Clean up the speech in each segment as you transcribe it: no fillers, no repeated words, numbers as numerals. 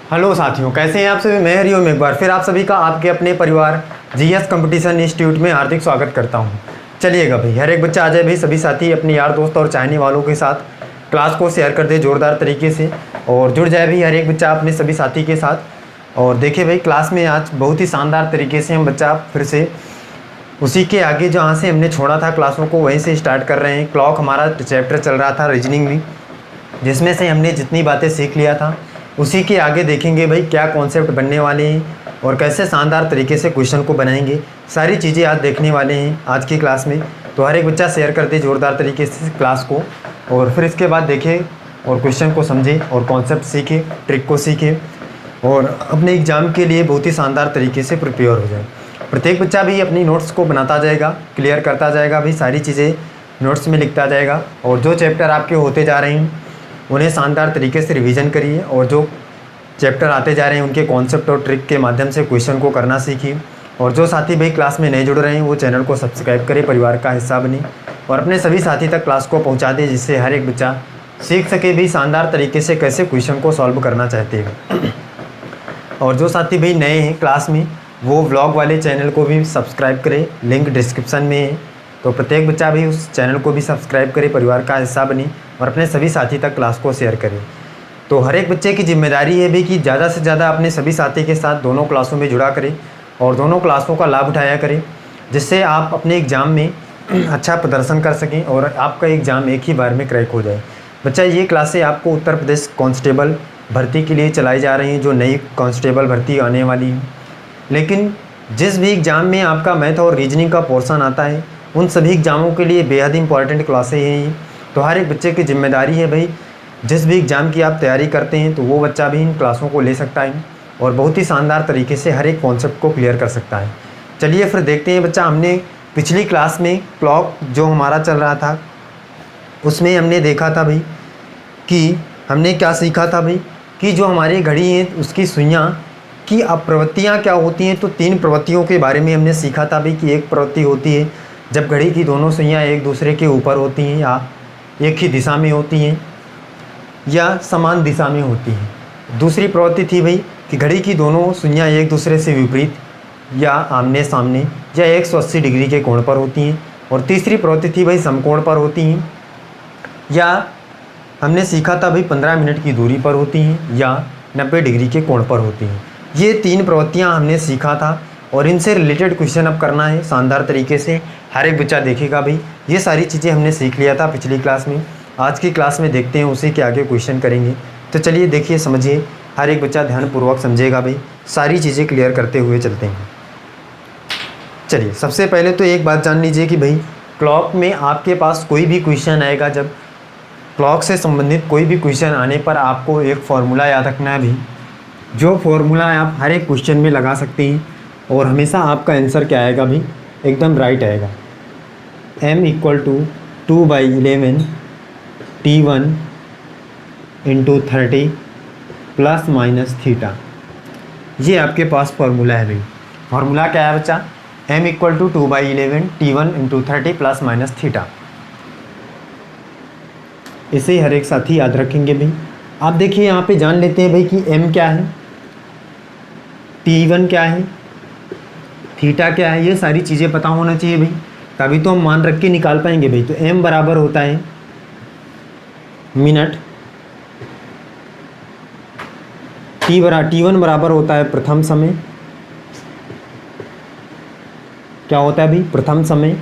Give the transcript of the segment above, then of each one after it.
Hello साथियों, कैसे हैं आप सभी। मैं हरिओम एक बार फिर आप सभी का आपके अपने परिवार जीएस कंपटीशन इंस्टीट्यूट में हार्दिक स्वागत करता हूं। चलिएगा भाई, हर एक बच्चा आ जाए भाई, सभी साथी अपने यार दोस्त और चाहने वालों के साथ क्लास को शेयर कर दे जोरदार तरीके से और जुड़ जाए भाई हर एक बच्चा अपने सभी साथी के साथ। और देखिए भाई, क्लास में आज बहुत ही शानदार तरीके से हम बच्चा फिर से उसी के आगे जहाँ से हमने छोड़ा था क्लासों को वहीं से स्टार्ट कर रहे हैं। क्लॉक हमारा चैप्टर चल रहा था रीजनिंग में, जिसमें से हमने जितनी बातें सीख लिया था उसी के आगे देखेंगे भाई क्या कॉन्सेप्ट बनने वाले हैं और कैसे शानदार तरीके से क्वेश्चन को बनाएंगे। सारी चीज़ें आज देखने वाले हैं आज की क्लास में। तो हर एक बच्चा शेयर कर दे जोरदार तरीके से क्लास को और फिर इसके बाद देखे और क्वेश्चन को समझे और कॉन्सेप्ट सीखे, ट्रिक को सीखे और अपने एग्ज़ाम के लिए बहुत ही शानदार तरीके से प्रिपेयर हो जाए। प्रत्येक बच्चा भी अपनी नोट्स को बनाता जाएगा, क्लियर करता जाएगा भाई, सारी चीज़ें नोट्स में लिखता जाएगा और जो चैप्टर आपके होते जा रहे हैं उन्हें शानदार तरीके से रिवीजन करिए और जो चैप्टर आते जा रहे हैं उनके कॉन्सेप्ट और ट्रिक के माध्यम से क्वेश्चन को करना सीखिए। और जो साथी भाई क्लास में नए जुड़ रहे हैं वो चैनल को सब्सक्राइब करें, परिवार का हिस्सा बने और अपने सभी साथी तक क्लास को पहुंचा दें, जिससे हर एक बच्चा सीख सके भी शानदार तरीके से कैसे क्वेश्चन को सॉल्व करना चाहते हैं। और जो साथी भाई नए हैं क्लास में वो व्लॉग वाले चैनल को भी सब्सक्राइब करें, लिंक डिस्क्रिप्शन में है। तो प्रत्येक बच्चा भी उस चैनल को भी सब्सक्राइब करे, परिवार का हिस्सा बने और अपने सभी साथी तक क्लास को शेयर करें। तो हर एक बच्चे की जिम्मेदारी है भी कि ज़्यादा से ज़्यादा अपने सभी साथी के साथ दोनों क्लासों में जुड़ा करें और दोनों क्लासों का लाभ उठाया करें, जिससे आप अपने एग्ज़ाम में अच्छा प्रदर्शन कर सकें और आपका एग्ज़ाम एक ही बार में क्रैक हो जाए। बच्चा, ये क्लासें आपको उत्तर प्रदेश कांस्टेबल भर्ती के लिए चलाई जा रही हैं, जो नई कांस्टेबल भर्ती आने वाली है। लेकिन जिस भी एग्ज़ाम में आपका मैथ और रीजनिंग का पोर्शन आता है उन सभी एग्ज़ामों के लिए बेहद इंपॉर्टेंट क्लासें हैं ये। तो हर एक बच्चे की जिम्मेदारी है भाई, जिस भी एग्ज़ाम की आप तैयारी करते हैं तो वो बच्चा भी इन क्लासों को ले सकता है और बहुत ही शानदार तरीके से हर एक कॉन्सेप्ट को क्लियर कर सकता है। चलिए फिर देखते हैं बच्चा, हमने पिछली क्लास में क्लॉक जो हमारा चल रहा था उसमें हमने देखा था भाई कि हमने क्या सीखा था भाई कि जो हमारी घड़ी है उसकी सुइयाँ की प्रवृत्तियाँ क्या होती हैं। तो 3 प्रवृत्तियों के बारे में हमने सीखा था भाई कि एक प्रवृत्ति होती है जब घड़ी की दोनों सुइयाँ एक दूसरे के ऊपर होती हैं या एक ही दिशा में होती हैं या समान दिशा में होती हैं। दूसरी प्रवृत्ति थी भाई कि घड़ी की दोनों सुइयाँ एक दूसरे से विपरीत या आमने सामने या 180 डिग्री के कोण पर होती हैं। और तीसरी प्रवृत्ति थी भाई समकोण पर होती हैं या हमने सीखा था भाई 15 मिनट की दूरी पर होती हैं या 90 डिग्री के कोण पर होती हैं। ये 3 प्रवृत्तियाँ हमने सीखा था और इनसे रिलेटेड क्वेश्चन अब करना है शानदार तरीके से। हर एक बच्चा देखेगा भाई, ये सारी चीज़ें हमने सीख लिया था पिछली क्लास में। आज की क्लास में देखते हैं उसी के आगे क्वेश्चन करेंगे। तो चलिए देखिए, समझिए, हर एक बच्चा ध्यानपूर्वक समझेगा भाई, सारी चीज़ें क्लियर करते हुए चलते हैं। चलिए सबसे पहले तो एक बात जान लीजिए कि भाई क्लॉक में आपके पास कोई भी क्वेश्चन आएगा, जब क्लॉक से संबंधित कोई भी क्वेश्चन आने पर आपको एक फार्मूला याद रखना है भाई। जो फार्मूला आप हर एक क्वेश्चन में लगा सकते हैं और हमेशा आपका आंसर क्या आएगा भाई, एकदम राइट आएगा। m = 2/11 T1 × 30 ± theta. ये आपके पास फार्मूला है भाई। फार्मूला क्या है बच्चा? m = 2/11 T1 × 30 ± theta. इसे हर एक साथी याद रखेंगे भाई। आप देखिए यहाँ पे जान लेते हैं भाई कि m क्या है, T1 क्या है, थीटा क्या है। ये सारी चीज़ें पता होना चाहिए भाई, तभी तो हम मान रख के निकाल पाएंगे भाई। तो m बराबर होता है मिनट, T1 बराबर होता है प्रथम समय। क्या होता है भाई? प्रथम समय।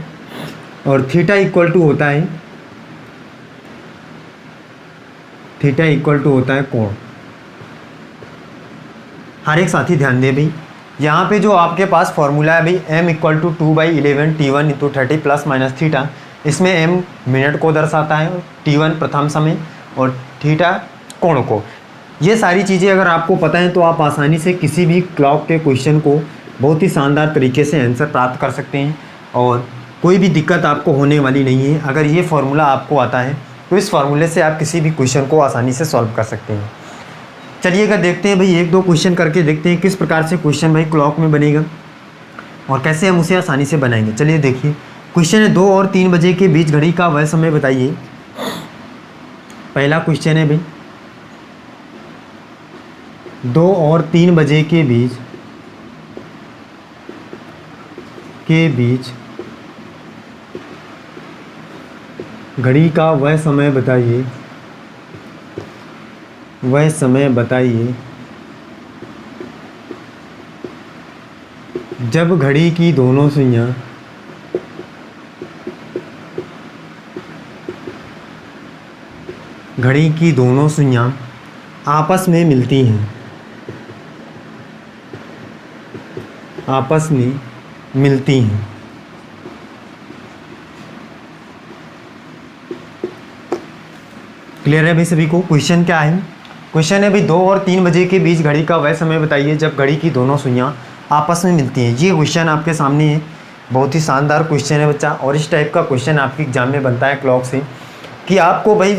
और थीटा होता है कोण। हर एक साथी ध्यान दे भाई, यहाँ पे जो आपके पास फॉर्मूला है भाई m = 2/11 T1 × 30 ± थीटा, इसमें m मिनट को दर्शाता है, T1 प्रथम समय और थीटा कोण को। ये सारी चीज़ें अगर आपको पता है तो आप आसानी से किसी भी क्लॉक के क्वेश्चन को बहुत ही शानदार तरीके से आंसर प्राप्त कर सकते हैं और कोई भी दिक्कत आपको होने वाली नहीं है। अगर ये फार्मूला आपको आता है तो इस फार्मूले से आप किसी भी क्वेश्चन को आसानी से सॉल्व कर सकते हैं। चलिएगा देखते हैं भाई, 1-2 क्वेश्चन करके देखते हैं किस प्रकार से क्वेश्चन भाई क्लॉक में बनेगा और कैसे हम उसे आसानी से बनाएंगे। चलिए देखिए, क्वेश्चन है 2 और 3 बजे के बीच घड़ी का वह समय बताइए। पहला क्वेश्चन है भाई 2 और 3 बजे के बीच घड़ी का वह समय बताइए जब घड़ी की दोनों सुइयां आपस में मिलती हैं। क्लियर है भाई सभी को? क्वेश्चन क्या है? क्वेश्चन है भाई 2 और 3 बजे के बीच घड़ी का वह समय बताइए जब घड़ी की दोनों सुइयां आपस में मिलती हैं। ये क्वेश्चन आपके सामने है, बहुत ही शानदार क्वेश्चन है बच्चा। और इस टाइप का क्वेश्चन आपके एग्जाम में बनता है क्लॉक से, कि आपको भाई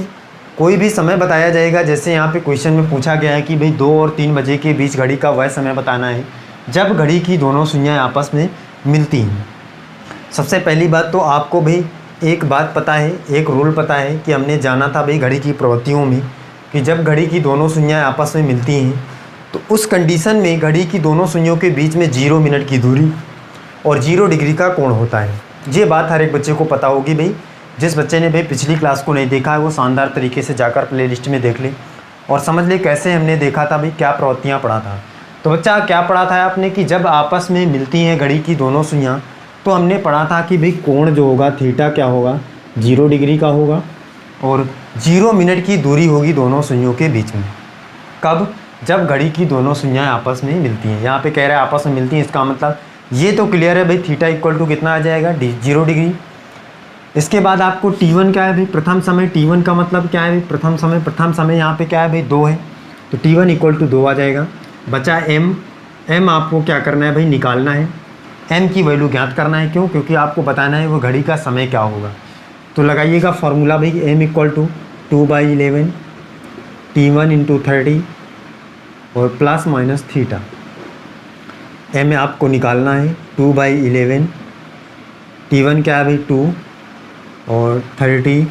कोई भी समय बताया जाएगा। जैसे यहाँ पे क्वेश्चन में पूछा गया है कि भाई 2 और 3 बजे के बीच घड़ी का वह समय बताना है जब घड़ी की दोनों सुइयां आपस में मिलती हैं। सबसे पहली बात तो आपको भाई एक बात पता है, एक रूल पता है कि हमने जाना था भाई घड़ी की प्रवृत्तियों में कि जब घड़ी की दोनों सुइयां आपस में मिलती हैं तो उस कंडीशन में घड़ी की दोनों सुइयों के बीच में 0 मिनट की दूरी और 0 डिग्री का कोण होता है। ये बात हर एक बच्चे को पता होगी भाई। जिस बच्चे ने भाई पिछली क्लास को नहीं देखा है वो शानदार तरीके से जाकर प्लेलिस्ट में देख ले और समझ ले कैसे हमने देखा था भाई, क्या प्रवृत्तियाँ पढ़ा था। तो बच्चा क्या पढ़ा था आपने कि जब आपस में मिलती हैं घड़ी की दोनों सुइयां तो हमने पढ़ा था कि भाई कोण जो होगा थीटा क्या होगा, 0 डिग्री का होगा और 0 मिनट की दूरी होगी दोनों सुइयों के बीच में। कब? जब घड़ी की दोनों सुइयां आपस में मिलती हैं। यहाँ पे कह रहा है आपस में मिलती हैं, इसका मतलब ये तो क्लियर है भाई, थीटा इक्वल टू कितना आ जाएगा, 0 डिग्री। इसके बाद आपको T1 क्या है भाई, प्रथम समय। T1 का मतलब क्या है भाई, प्रथम समय यहाँ पे क्या है भाई, 2 है, तो T1 इक्वल टू 2 आ जाएगा। बचा M आपको क्या करना है भाई, निकालना है। M की वैल्यू ज्ञात करना है। क्यों? क्योंकि आपको बताना है वो घड़ी का समय क्या होगा। तो लगाइएगा फॉर्मूला भाई, M equal to 2/11 T1 into 30 और प्लस माइनस थीटा। M आपको निकालना है 2/11, T1 क्या है भाई 2 और 30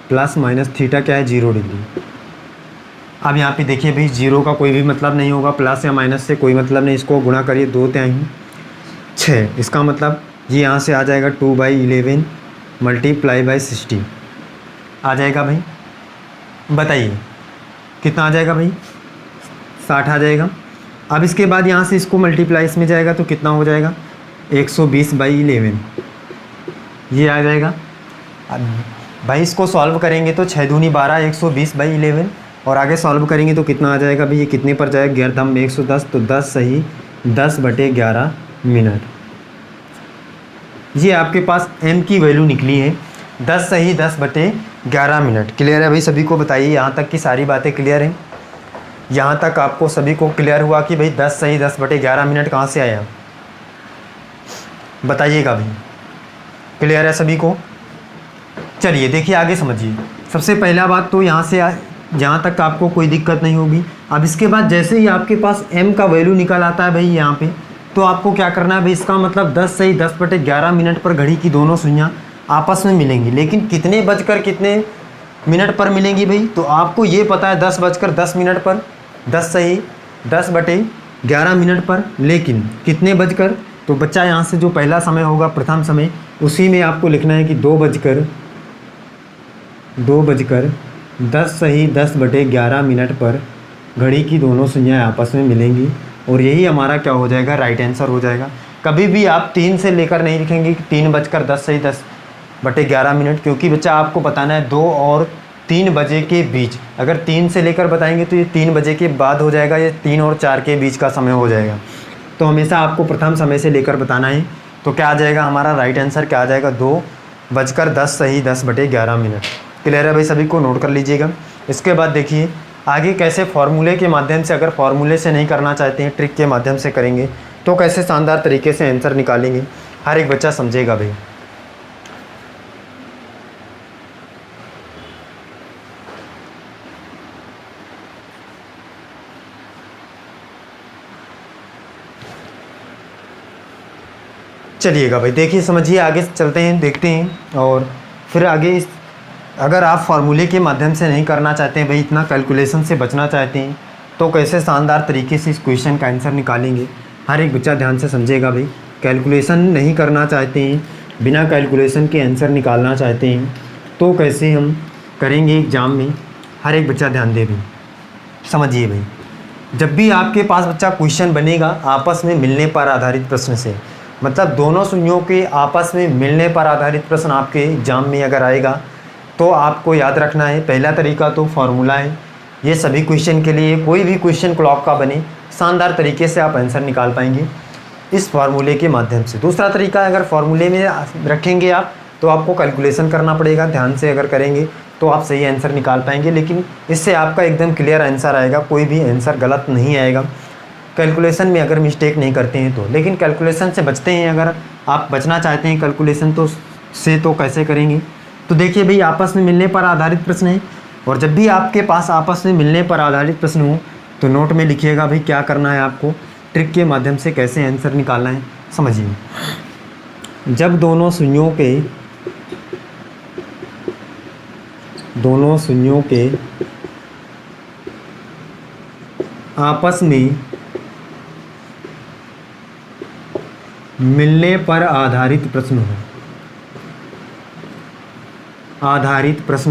प्लस माइनस थीटा क्या है 0 डिग्री। अब यहाँ पे देखिए भाई 0 का कोई भी मतलब नहीं होगा, प्लस या माइनस से कोई मतलब नहीं। इसको गुणा करिए 2 तिहाई 6, इसका मतलब ये यहाँ से आ जाएगा 2/11 मल्टीप्लाई बाई 60 आ जाएगा भाई। बताइए कितना आ जाएगा भाई, 60 आ जाएगा। अब इसके बाद यहाँ से इसको मल्टीप्लाई इसमें जाएगा तो कितना हो जाएगा, 120/11 ये आ जाएगा। अब भाई इसको सॉल्व करेंगे तो 6 दूनी 12, 120/11 और आगे सॉल्व करेंगे तो कितना आ जाएगा भाई, ये कितने पर जाएगा, 11 में 110 तो 10 सही 10/11 मिनट। ये आपके पास M की वैल्यू निकली है, 10 सही 10/11 मिनट। क्लियर है भाई सभी को? बताइए यहाँ तक की सारी बातें क्लियर हैं? यहाँ तक आपको सभी को क्लियर हुआ कि भाई 10 सही 10/11 मिनट कहाँ से आया? बताइएगा भाई, क्लियर है सभी को? चलिए देखिए आगे समझिए। सबसे पहला बात तो यहाँ से जहाँ तक आपको कोई दिक्कत नहीं होगी। अब इसके बाद जैसे ही आपके पास M का वैल्यू निकल आता है भाई यहाँ पे, तो आपको क्या करना है भाई, इसका मतलब 10 सही 10/11 मिनट पर घड़ी की दोनों सुइयां आपस में मिलेंगी। लेकिन कितने बजकर कितने मिनट पर मिलेंगी भाई, तो आपको ये पता है 10:10 मिनट पर, 10 सही 10/11 मिनट पर। लेकिन कितने बजकर, तो बच्चा यहाँ से जो पहला समय होगा प्रथम समय, उसी में आपको लिखना है कि 2:10 सही 10/11 मिनट पर घड़ी की दोनों सुइयां आपस में मिलेंगी और यही हमारा क्या हो जाएगा, राइट आंसर हो जाएगा। कभी भी आप 3 से लेकर नहीं लिखेंगे कि 3:10 सही 10/11 मिनट, क्योंकि बच्चा आपको बताना है 2 और 3 बजे के बीच। अगर 3 से लेकर बताएंगे तो ये 3 बजे के बाद हो जाएगा, ये 3 और 4 के बीच का समय हो जाएगा। तो हमेशा आपको प्रथम समय से लेकर बताना है। तो क्या आ जाएगा हमारा राइट आंसर, क्या आ जाएगा, 2:10 सही 10/11 मिनट। क्लियर है भाई सभी को? नोट कर लीजिएगा। इसके बाद देखिए आगे कैसे फॉर्मूले के माध्यम से, अगर फॉर्मूले से नहीं करना चाहते हैं ट्रिक के माध्यम से करेंगे तो कैसे शानदार तरीके से आंसर निकालेंगे, हर एक बच्चा समझेगा भाई। चलिएगा भाई, देखिए समझिए, आगे चलते हैं, देखते हैं। और फिर आगे अगर आप फार्मूले के माध्यम से नहीं करना चाहते हैं भाई, इतना कैलकुलेशन से बचना चाहते हैं, तो कैसे शानदार तरीके से इस क्वेश्चन का आंसर निकालेंगे। हर एक बच्चा ध्यान से समझेगा भाई। कैलकुलेशन नहीं करना चाहते हैं, बिना कैलकुलेशन के आंसर निकालना चाहते हैं, तो कैसे हम करेंगे एग्ज़ाम में। हर एक बच्चा ध्यान दे भाई, समझिए भाई। जब भी आपके पास बच्चा क्वेश्चन बनेगा आपस में मिलने पर आधारित प्रश्न से, मतलब दोनों सुइयों के आपस में मिलने पर आधारित प्रश्न आपके एग्जाम में अगर आएगा तो आपको याद रखना है। पहला तरीका तो फार्मूला है, ये सभी क्वेश्चन के लिए, कोई भी क्वेश्चन क्लॉक का बने शानदार तरीके से आप आंसर निकाल पाएंगे इस फार्मूले के माध्यम से। दूसरा तरीका, अगर फार्मूले में रखेंगे आप तो आपको कैलकुलेशन करना पड़ेगा, ध्यान से अगर करेंगे तो आप सही आंसर निकाल पाएंगे, लेकिन इससे आपका एकदम क्लियर आंसर आएगा, कोई भी आंसर गलत नहीं आएगा कैलकुलेशन में अगर मिस्टेक नहीं करते हैं तो। लेकिन कैलकुलेशन से बचते हैं, अगर आप बचना चाहते हैं कैलकुलेशन तो कैसे करेंगे। तो देखिए भाई, आपस में मिलने पर आधारित प्रश्न है, और जब भी आपके पास आपस में मिलने पर आधारित प्रश्न हो तो नोट में लिखिएगा भाई क्या करना है आपको, ट्रिक के माध्यम से कैसे आंसर निकालना है। समझिए, जब दोनों शून्यों के आपस में मिलने पर आधारित प्रश्न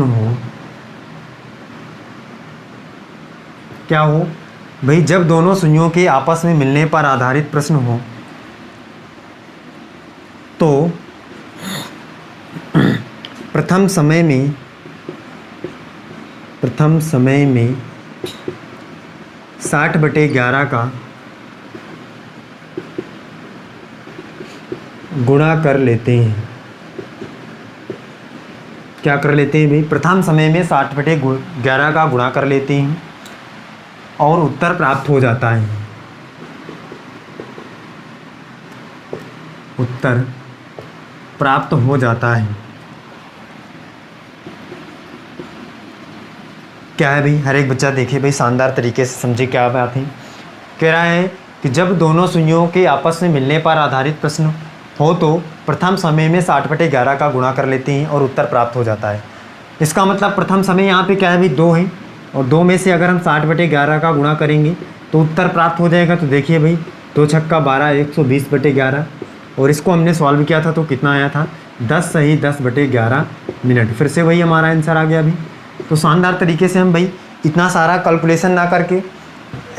हो, क्या हो भाई, जब दोनों शून्यों के आपस में मिलने पर आधारित प्रश्न हो तो प्रथम समय में 60/11 का गुणा कर लेते हैं। क्या कर लेते हैं भाई, प्रथम समय में 60/11 का गुणा कर लेते हैं और उत्तर प्राप्त हो जाता है। उत्तर प्राप्त हो जाता है। क्या है भाई, हर एक बच्चा देखिए भाई, शानदार तरीके से समझे क्या बात है। कह रहा है कि जब दोनों सुइयों के आपस में मिलने पर आधारित प्रश्न हो तो प्रथम समय में 60/11 का गुणा कर लेते हैं और उत्तर प्राप्त हो जाता है। इसका मतलब प्रथम समय यहाँ पे क्या है भाई, 2 है, और 2 में से अगर हम 60/11 का गुणा करेंगे तो उत्तर प्राप्त हो जाएगा। तो देखिए भाई, 2 छक्का 12, 120/11, और इसको हमने सॉल्व किया था तो कितना आया था, 10 सही 10/11 मिनट। फिर से वही हमारा आंसर आ गया अभी। तो शानदार तरीके से हम भाई इतना सारा कैलकुलेशन ना करके,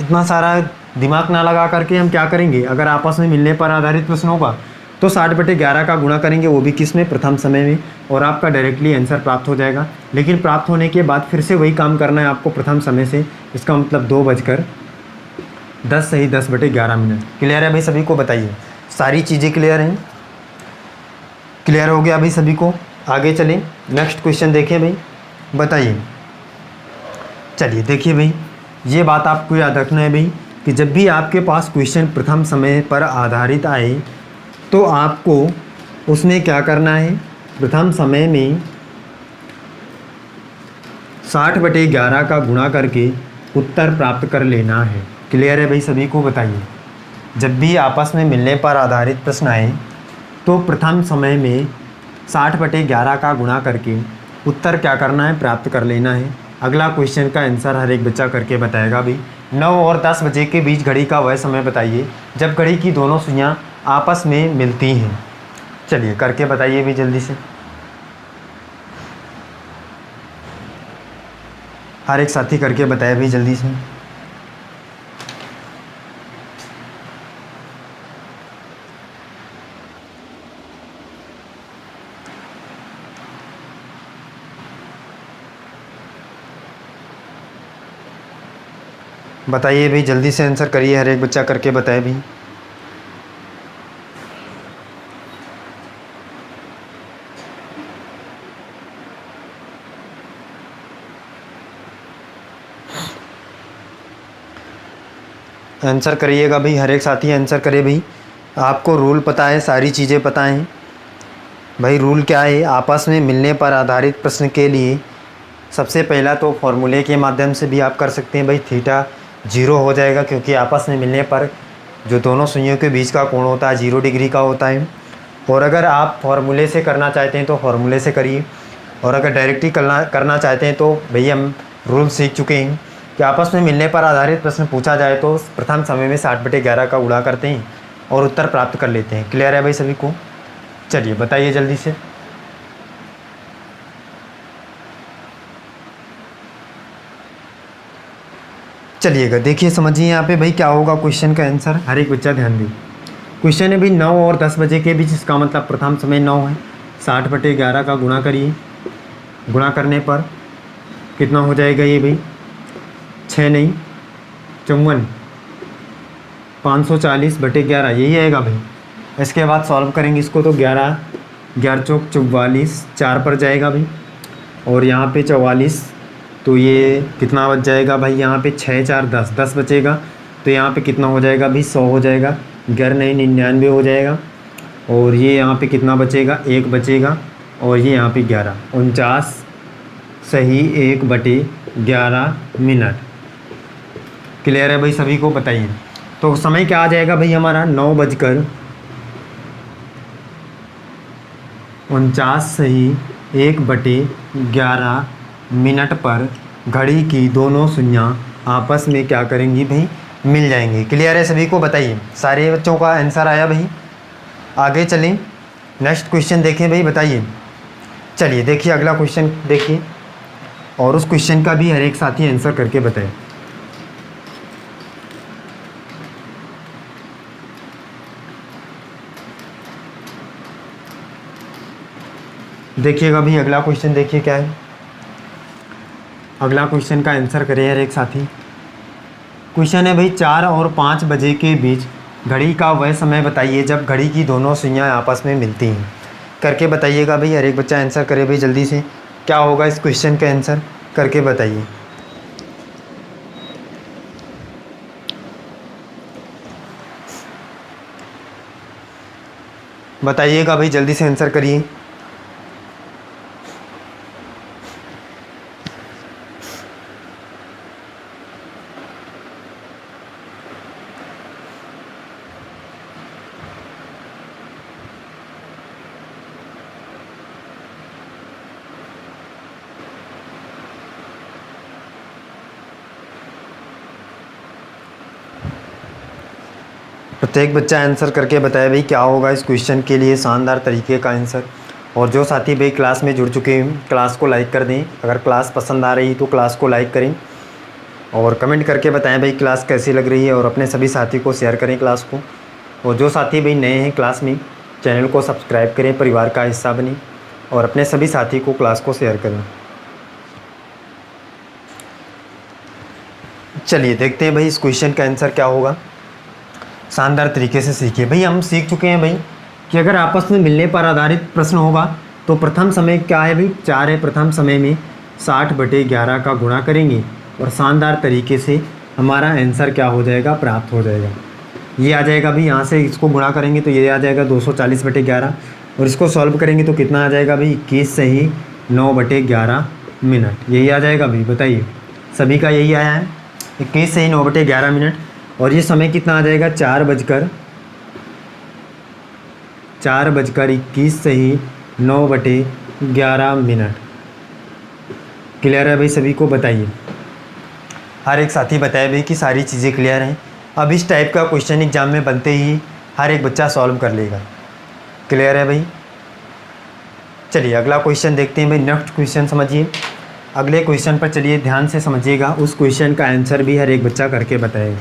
इतना सारा दिमाग ना लगा करके हम क्या करेंगे, अगर आपस में मिलने पर आधारित प्रश्न होगा तो 60/11 का गुणा करेंगे, वो भी किस में, प्रथम समय में, और आपका डायरेक्टली आंसर प्राप्त हो जाएगा। लेकिन प्राप्त होने के बाद फिर से वही काम करना है आपको प्रथम समय से। इसका मतलब 2:10 सही 10/11 मिनट। क्लियर है भाई सभी को, बताइए सारी चीज़ें क्लियर हैं, क्लियर हो गया भाई सभी को। आगे चलें, नेक्स्ट क्वेश्चन देखें भाई, बताइए। चलिए देखिए भाई, ये बात आपको याद रखना है भाई कि जब भी आपके पास क्वेश्चन प्रथम समय पर आधारित आए तो आपको उसमें क्या करना है, प्रथम समय में 60/11 का गुणा करके उत्तर प्राप्त कर लेना है। क्लियर है भाई सभी को, बताइए। जब भी आपस में मिलने पर आधारित प्रश्न आए तो प्रथम समय में 60/11 का गुणा करके उत्तर क्या करना है, प्राप्त कर लेना है। अगला क्वेश्चन का आंसर हर एक बच्चा करके बताएगा भाई। 9 और 10 बजे के बीच घड़ी का वह समय बताइए जब घड़ी की दोनों सुइयां आपस में मिलती हैं। चलिए करके बताइए भी जल्दी से, हर एक साथी करके बताए भी जल्दी से। बताइए भाई जल्दी से आंसर करिए, हर एक बच्चा करके बताए भी। आंसर करिएगा भाई, हर एक साथी आंसर करे भाई। आपको रूल पता है, सारी चीज़ें पता हैं भाई। रूल क्या है, आपस में मिलने पर आधारित प्रश्न के लिए सबसे पहला तो फॉर्मूले के माध्यम से भी आप कर सकते हैं भाई। थीटा 0 हो जाएगा क्योंकि आपस में मिलने पर जो दोनों सुइयों के बीच का कोण होता है 0 डिग्री का होता है। और अगर आप फॉर्मूले से करना चाहते हैं तो फॉर्मूले से करिए, और अगर डायरेक्टली करना चाहते हैं तो भैया हम रूल सीख चुके हैं कि आपस में मिलने पर आधारित प्रश्न पूछा जाए तो प्रथम समय में 60/11 का गुणा करते हैं और उत्तर प्राप्त कर लेते हैं। क्लियर है भाई सभी को? चलिए बताइए जल्दी से। चलिएगा देखिए समझिए यहाँ पे भाई क्या होगा क्वेश्चन का आंसर। हर एक बच्चा ध्यान दे। क्वेश्चन है भाई 9 और 10 बजे के बीच, इसका मतलब प्रथम समय 9 है। 60/11 का गुणा करिए, गुणा करने पर कितना हो जाएगा ये भाई? 6 नहीं 54, 540/11 यही आएगा भाई। इसके बाद सॉल्व करेंगे इसको तो 11 11 चौक 44, 4 पर जाएगा भाई, और यहाँ पे 44, तो ये कितना बच जाएगा भाई? यहाँ पे 6 4 10 10 बचेगा, तो यहाँ पे कितना हो जाएगा भाई? 100 हो जाएगा। 11 नहीं 99 हो जाएगा, और ये यहाँ पे कितना बचेगा? 1 बचेगा, और ये यहाँ पे 11 49 सही 1/11 मिनट। क्लियर है भाई सभी को? बताइए तो समय क्या आ जाएगा भाई हमारा? 9:49 सही 1/11 मिनट पर घड़ी की दोनों सुइयाँ आपस में क्या करेंगी भाई? मिल जाएंगी। क्लियर है सभी को? बताइए। सारे बच्चों का आंसर आया भाई? आगे चलें, नेक्स्ट क्वेश्चन देखें भाई। बताइए। चलिए देखिए अगला क्वेश्चन देखिए, और उस क्वेश्चन का भी हर एक साथी आंसर करके बताए। देखिएगा भाई अगला क्वेश्चन देखिए क्या है। अगला क्वेश्चन का आंसर करें हर एक साथी। क्वेश्चन है भाई 4 और 5 बजे के बीच घड़ी का वह समय बताइए जब घड़ी की दोनों सुइयाँ आपस में मिलती हैं। करके बताइएगा भाई, हर एक बच्चा आंसर करे भाई जल्दी से। क्या होगा इस क्वेश्चन का आंसर? करके बताइए। बताइएगा भाई जल्दी से आंसर करिए। प्रत्येक बच्चा आंसर करके बताए भाई क्या होगा इस क्वेश्चन के लिए शानदार तरीके का आंसर। और जो साथी भाई क्लास में जुड़ चुके हैं क्लास को लाइक कर दें। अगर क्लास पसंद आ रही तो क्लास को लाइक करें, और कमेंट करके बताएं भाई क्लास कैसी लग रही है, और अपने सभी साथी को शेयर करें क्लास को। और जो साथी भाई नए हैं क्लास में, चैनल को सब्सक्राइब करें, परिवार का हिस्सा बनें, और अपने सभी साथी को क्लास को शेयर करें। चलिए देखते हैं भाई इस क्वेश्चन का आंसर क्या होगा। शानदार तरीके से सीखिए भाई। हम सीख चुके हैं भाई कि अगर आपस में मिलने पर आधारित प्रश्न होगा तो प्रथम समय क्या है भाई? 4 है। प्रथम समय में 60/11 का गुणा करेंगे और शानदार तरीके से हमारा आंसर क्या हो जाएगा? प्राप्त हो जाएगा। ये आ जाएगा भाई, यहाँ से इसको गुणा करेंगे तो ये आ जाएगा 240/11, और इसको सॉल्व करेंगे तो कितना आ जाएगा भाई? 21 सही 9/11 मिनट। यही आ जाएगा भाई। बताइए सभी का यही आया है, 21 सही 9/11 मिनट। और ये समय कितना आ जाएगा? 4:21 सही 9/11 मिनट। क्लियर है भाई सभी को? बताइए। हर एक साथी बताए भाई कि सारी चीज़ें क्लियर हैं। अब इस टाइप का क्वेश्चन एग्जाम में बनते ही हर एक बच्चा सॉल्व कर लेगा। क्लियर है भाई? चलिए अगला क्वेश्चन देखते हैं भाई। नेक्स्ट क्वेश्चन समझिए। अगले क्वेश्चन पर चलिए ध्यान से समझिएगा। उस क्वेश्चन का आंसर भी हर एक बच्चा करके बताएगा।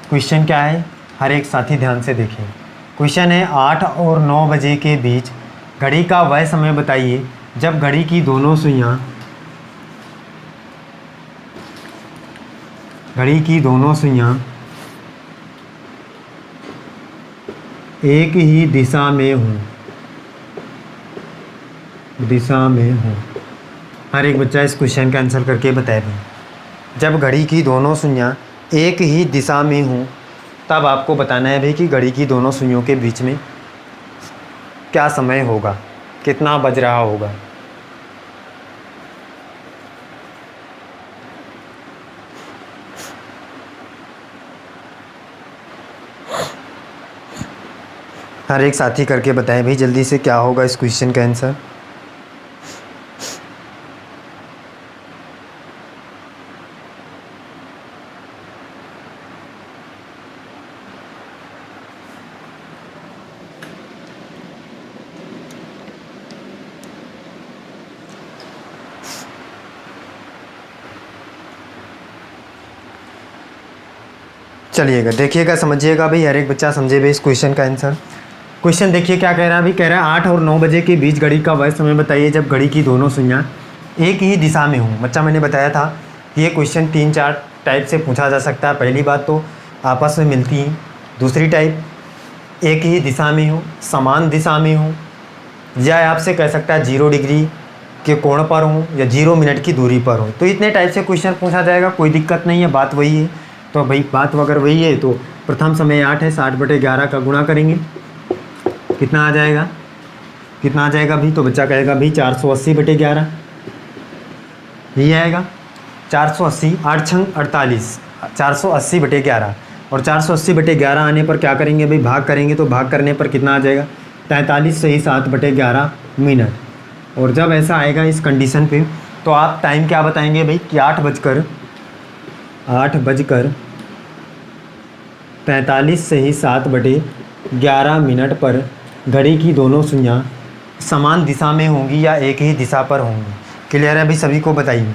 क्वेश्चन क्या है? हर एक साथी ध्यान से देखें। क्वेश्चन है 8 और 9 बजे के बीच घड़ी का वह समय बताइए जब घड़ी की दोनों सुइयां एक ही दिशा में हों। हर एक बच्चा इस क्वेश्चन का आंसर करके बताए भाई। जब घड़ी की दोनों सुइयां एक ही दिशा में हों तब आपको बताना है भाई कि घड़ी की दोनों सुइयों के बीच में क्या समय होगा, कितना बज रहा होगा। हर एक साथी करके बताएं भाई जल्दी से क्या होगा इस क्वेश्चन का आंसर। चलिएगा, देखिएगा, समझिएगा भाई, हर एक बच्चा समझे भाई इस क्वेश्चन का आंसर। क्वेश्चन देखिए क्या कह रहा है अभी, कह रहा है 8 और 9 बजे के बीच घड़ी का वह समय बताइए जब घड़ी की दोनों सुइयां एक ही दिशा में हों। बच्चा मैंने बताया था कि ये क्वेश्चन 3-4 टाइप से पूछा जा सकता है। पहली बात तो आपस में मिलती हैं, दूसरी टाइप एक ही दिशा में हो, समान दिशा में हो, या आपसे कह सकता है 0 डिग्री के कोण पर हो या 0 मिनट की दूरी पर हो। तो इतने टाइप से क्वेश्चन पूछा जाएगा, कोई दिक्कत नहीं है, बात वही है। तो भाई बात अगर वही है तो प्रथम समय 8 है, 60/11 का गुणा करेंगे, कितना आ जाएगा, कितना आ जाएगा भाई? तो बच्चा कहेगा भाई 480/11 यही आएगा। 480, 8 छंग 48, 480/11। और 480/11 आने पर क्या करेंगे भाई? भाग करेंगे, तो भाग करने पर कितना आ जाएगा? 43 सही 7/11 मिनट। और जब ऐसा आएगा इस कंडीशन पे तो आप टाइम क्या बताएंगे भाई कि 8:43 सही 7/11 मिनट पर घड़ी की दोनों सुइयां समान दिशा में होंगी या एक ही दिशा पर होंगी। क्लियर है भाई? सभी को बताइए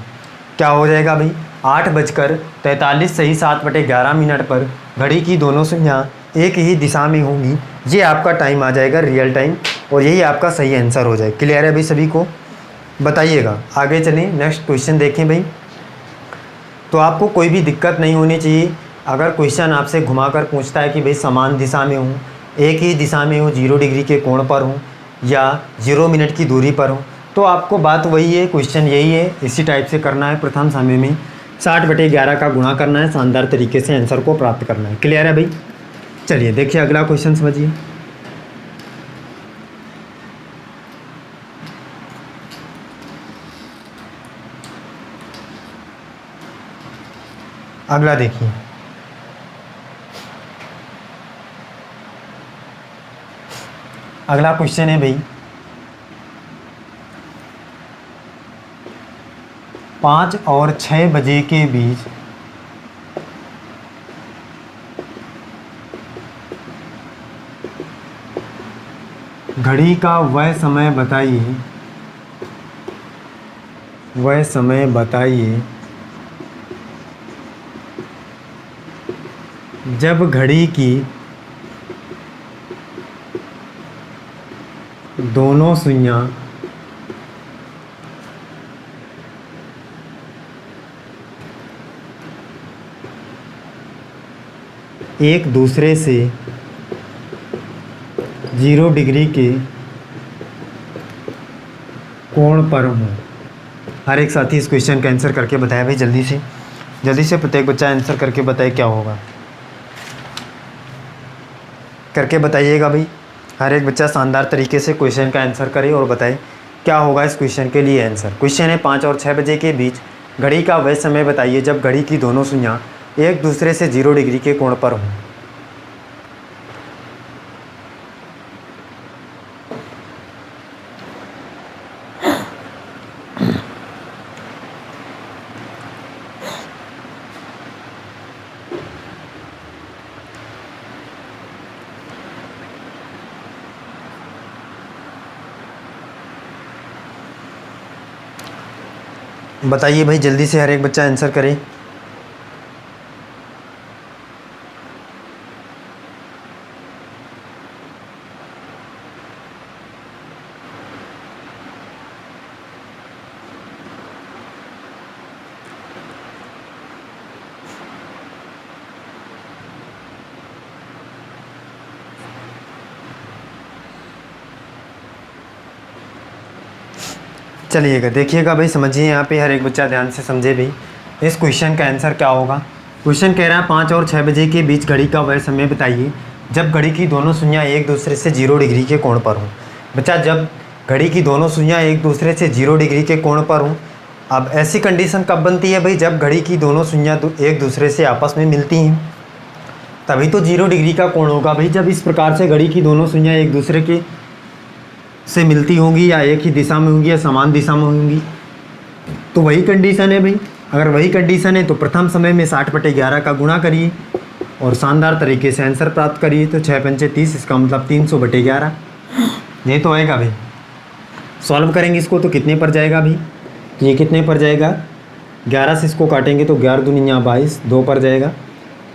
क्या हो जाएगा भाई? 8:43 सही 7/11 मिनट पर घड़ी की दोनों सुइयां एक ही दिशा में होंगी। ये आपका टाइम आ जाएगा रियल टाइम, और यही आपका सही आंसर हो जाए। क्लियर है भाई? सभी को बताइएगा। आगे चलें, नेक्स्ट क्वेश्चन देखें भाई। तो आपको कोई भी दिक्कत नहीं होनी चाहिए अगर क्वेश्चन आपसे घुमाकर पूछता है कि भाई समान दिशा में हूँ, एक ही दिशा में हूँ, 0 डिग्री के कोण पर हूँ या 0 मिनट की दूरी पर हूँ, तो आपको बात वही है, क्वेश्चन यही है, इसी टाइप से करना है। प्रथम समय में 60/11 का गुणा करना है, शानदार तरीके से आंसर को प्राप्त करना है। क्लियर है भाई? चलिए देखिए अगला क्वेश्चन समझिए। अगला देखिए, अगला क्वेश्चन है भाई 5 और 6 बजे के बीच घड़ी का वह समय बताइए, वह समय बताइए जब घड़ी की दोनों सुइयां एक दूसरे से 0 डिग्री के कोण पर हों। हर एक साथी इस क्वेश्चन का आंसर करके बताए भाई, जल्दी से प्रत्येक बच्चा आंसर करके बताए क्या होगा, करके बताइएगा भाई। हर एक बच्चा शानदार तरीके से क्वेश्चन का आंसर करे और बताए क्या होगा इस क्वेश्चन के लिए आंसर। क्वेश्चन है 5 और 6 बजे के बीच घड़ी का वह समय बताइए जब घड़ी की दोनों सुइयां एक दूसरे से 0 डिग्री के कोण पर हों। बताइए भाई, जल्दी से हर एक बच्चा आंसर करे। चलिएगा, देखिएगा भाई, समझिए यहाँ पे, हर एक बच्चा ध्यान से समझे भाई इस क्वेश्चन का आंसर क्या होगा। क्वेश्चन कह रहा है 5 और 6 बजे के बीच घड़ी का वह समय बताइए जब घड़ी की दोनों सुइयां एक दूसरे से 0 डिग्री के कोण पर हों। बच्चा, जब घड़ी की दोनों सुइयां एक दूसरे से 0 डिग्री के कोण पर हों, अब ऐसी कंडीशन कब बनती है भाई? जब घड़ी की दोनों सुइयां एक दूसरे से आपस में मिलती हैं, तभी तो 0 डिग्री का कोण होगा भाई। जब इस प्रकार से घड़ी की दोनों सुइयां एक दूसरे के से मिलती होंगी या एक ही दिशा में होंगी या समान दिशा में होंगी, तो वही कंडीशन है भाई। अगर वही कंडीशन है तो प्रथम समय में 60/11 का गुणा करिए और शानदार तरीके से आंसर प्राप्त करिए। तो 6×5 = 30, इसका मतलब 300/11 ये तो आएगा भाई। सॉल्व करेंगे इसको तो कितने पर जाएगा भाई? ये कितने पर जाएगा? 11 से इसको काटेंगे तो 11×2 = 22, 2 पर जाएगा।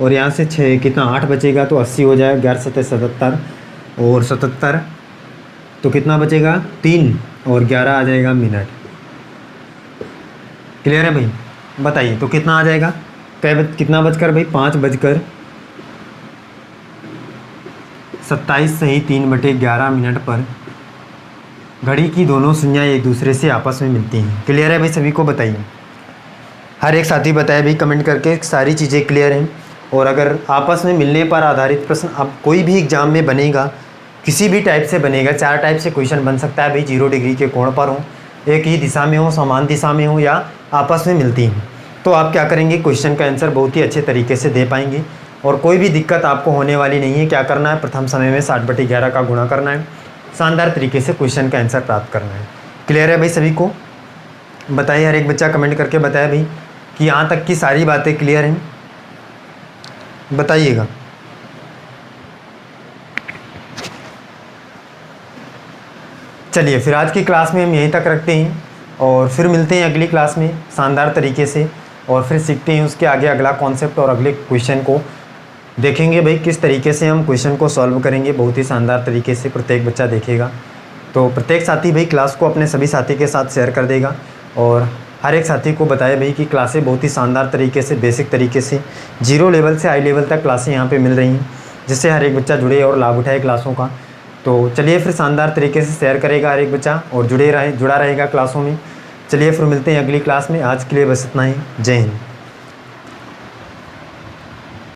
और यहाँ से 6 कितना 8 बचेगा तो 80 हो जाएगा, 11 7 77 और 77 तो कितना बचेगा 3 और 11 आ जाएगा मिनट। क्लियर है भाई? बताइए तो कितना आ जाएगा, कितना बजकर भाई 5:27 सही 3/11 पर घड़ी की दोनों सुइयाँ एक दूसरे से आपस में मिलती हैं। क्लियर है भाई सभी को? बताइए, हर एक साथी बताए भाई कमेंट करके सारी चीज़ें क्लियर हैं। और अगर आपस में मिलने पर आधारित प्रश्न अब कोई भी एग्जाम में बनेगा, किसी भी टाइप से बनेगा, 4 टाइप से क्वेश्चन बन सकता है भाई, 0 डिग्री के कोण पर हो, एक ही दिशा में हो, समान दिशा में हो या आपस में मिलती हैं, तो आप क्या करेंगे, क्वेश्चन का आंसर बहुत ही अच्छे तरीके से दे पाएंगे और कोई भी दिक्कत आपको होने वाली नहीं है। क्या करना है, प्रथम समय में 60/11 का गुणा करना है, शानदार तरीके से क्वेश्चन का आंसर प्राप्त करना है। क्लियर है भाई सभी को? बताइए, हर एक बच्चा कमेंट करके बताए भाई कि यहाँ तक की सारी बातें क्लियर हैं, बताइएगा। चलिए फिर आज की क्लास में हम यहीं तक रखते हैं और फिर मिलते हैं अगली क्लास में शानदार तरीके से और फिर सीखते हैं उसके आगे अगला कॉन्सेप्ट और अगले क्वेश्चन को देखेंगे भाई किस तरीके से हम क्वेश्चन को सॉल्व करेंगे। बहुत ही शानदार तरीके से प्रत्येक बच्चा देखेगा, तो प्रत्येक साथी भाई क्लास को अपने सभी साथी के साथ शेयर कर देगा और हर एक साथी को बताए भाई कि क्लासें बहुत ही शानदार तरीके से, बेसिक तरीके से 0 लेवल से हाई लेवल तक क्लासें यहाँ पे मिल रही हैं, जिससे हर एक बच्चा जुड़े और लाभ उठाए क्लासों का। तो चलिए फिर शानदार तरीके से शेयर करेगा हर एक बच्चा और जुड़ा रहेगा क्लासों में। चलिए फिर मिलते हैं अगली क्लास में, आज के लिए बस इतना ही। जय हिंद।